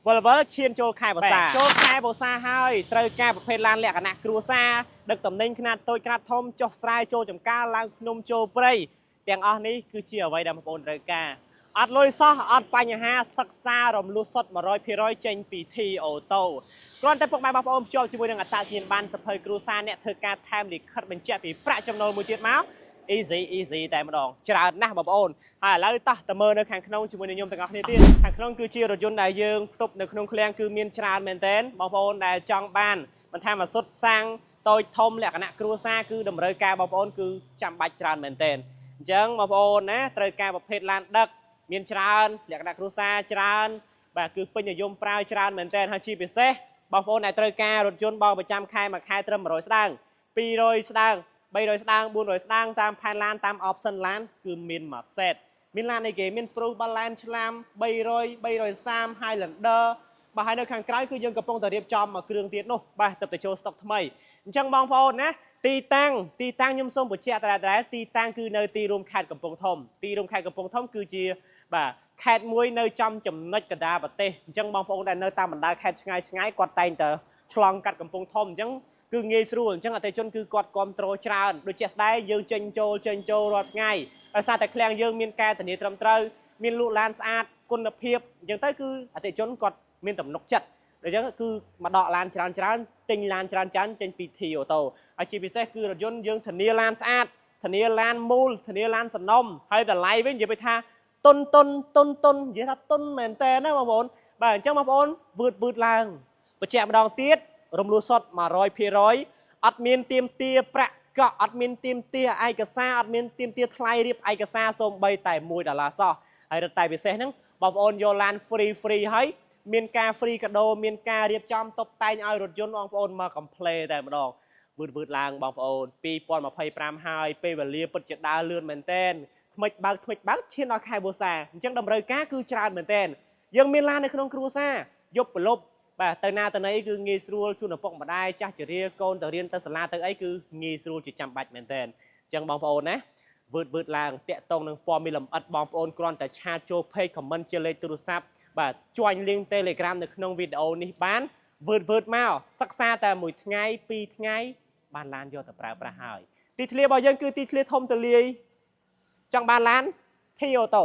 Vợ chiên châu khai bò sa châu khai bò sa hai trời ca bậc phê lan lẹ cả nạc cua sa được tầm ninh khăn tôi khăn thôm cho sai châu chấm ca lang nôm châu prey tiếng ở ní cứ chiều vậy đầm ôn trời ca ọt lôi xó ọt pa nhà ha sắc xa rồng lu sốt mà roi phi roi trên pì thi ô tô còn tại phục bài bọc ôm cho chỉ muốn đừng tạ xin ban sập hơi cua sa nè thưa ca tham lịch khất bên chẹt pì prạ trong nồi mùi tiết máu easy តែម្ដងច្រើនណាស់បងប្អូនហើយឥឡូវតោះតើមើលនៅខាងក្នុងជាមួយនឹងខ្ញុំទាំងអស់គ្នាទៀតខាងក្នុងគឺជារថយន្តដែលយើងផ្ទុកនៅក្នុងឃ្លាំងគឺមានច្រើនមែនទែនបងប្អូនដែលចង់បានមិនថាមកសុទ្ធសាំងតូចធំលក្ខណៈគ្រួសារគឺតម្រូវការបងប្អូនគឺចាំបាច់ច្រើនមែនទែនអញ្ចឹងបងប្អូនណាត្រូវការប្រភេទឡានដឹកមានច្រើនលក្ខណៈគ្រួសារច្រើនបាទគឺពេញនិយមប្រើច្រើនមែនទែនហើយជាពិសេសបងប្អូនដែលត្រូវការរថយន្តបោកប្រចាំខែមួយខែត្រឹម100ស្ដើង200ស្ដើង300ស្ដើង400ស្ដើងតាមផែនឡានតាម option ឡានគឺមានមួយសេតមានឡានអីគេមាន Pro Balance ឆ្លាម300 330 Highlander បាទហើយនៅខាងក្រៅគឺយើងកំពុងតែរៀបចំមួយគ្រឿងទៀតនោះបាទទៅចូល stock ថ្មីអញ្ចឹងបងប្អូនណាទីតាំងខ្ញុំសូមបញ្ជាក់តែទីតាំងគឺនៅទីរួមខេត្តកំពង់ធំទីរួមខេត្តកំពង់ធំគឺជាបាទខេត្តមួយនៅចំចំណុចកណ្ដាលប្រទេសអញ្ចឹងបងប្អូនដែលនៅតាមបណ្ដាខេត្តឆ្ងាយគាត់តែងតែឆ្លងកាត់កំពង់ធំអញ្ចឹងគឺងាយស្រួលអញ្ចឹងអតិថិជនគឺគាត់គ្រប់គ្រងច្រើនដូចជាស្ដែងយើងចេញចូលរាល់ថ្ងៃដោយសារតែឃ្លាំងយើងមានការធានាត្រឹមត្រូវមានលក់ឡានស្អាតគុណភាពអញ្ចឹងទៅគឺអតិថិជនគាត់មានទំនុកចិត្តអញ្ចឹងគឺមកដកឡានច្រើនទិញឡានច្រើនចេញពីធីអូតូហើយជាពិសេសគឺរថយន្តយើងធានាឡានស្អាតធានាឡានមូលធានាឡានសំណុំហើយតម្លៃវិញនិយាយថាតុននិយាយថាតុនមែនតើណាបងប្អូនបាទអញ្ចឹងបងប្អូនវឺតឡើងបញ្ជាក់ម្ដងទៀតរំលោះសុទ្ធ 100% អត់មានទៀមទាប្រាក់កក់អត់មានទៀមទាឯកសារអត់មានទៀមទាថ្លៃរៀបឯកសារសូម្បីតែ$1សោះហើយរត់តែពិសេសហ្នឹងបងប្អូនយកឡាន free ហើយមានការ free កាដូមានការរៀបចំតុបតែងឲ្យរថយន្តបងប្អូនមក complete តែម្ដងវឺតឡើងបងប្អូន2025ហើយពេលវេលាពិតជាដើរលឿនមែនទែនថ្មិចបើកឈានដល់ខែវស្សាអញ្ចឹងតម្រូវការគឺច្រើនមែនទែនយើងមានឡាននៅក្នុងគ្រួសារយប់ប្រលប់បាទទៅណាទៅណីគឺងាយស្រួលជូនឪពុកម្ដាយចាស់ជរាកូនទៅរៀនទៅសាលាទៅអីគឺងាយស្រួលជាចាំបាច់មែនទែនអញ្ចឹងបងប្អូនណាវឺតឡើងតាក់តងនឹងព័ត៌មានលម្អិតបងប្អូនគ្រាន់តែឆាតចូល page comment ជាលេខទូរស័ព្ទបាទជួញ link Telegram នៅក្នុងវីដេអូនេះបានវឺតមកសិក្សាតែមួយថ្ងៃ2ថ្ងៃបានឡានយកទៅប្រើប្រាស់ហើយទីធ្លារបស់យើងគឺទីធ្លាធំទូលាយចង់បានឡាន Toyota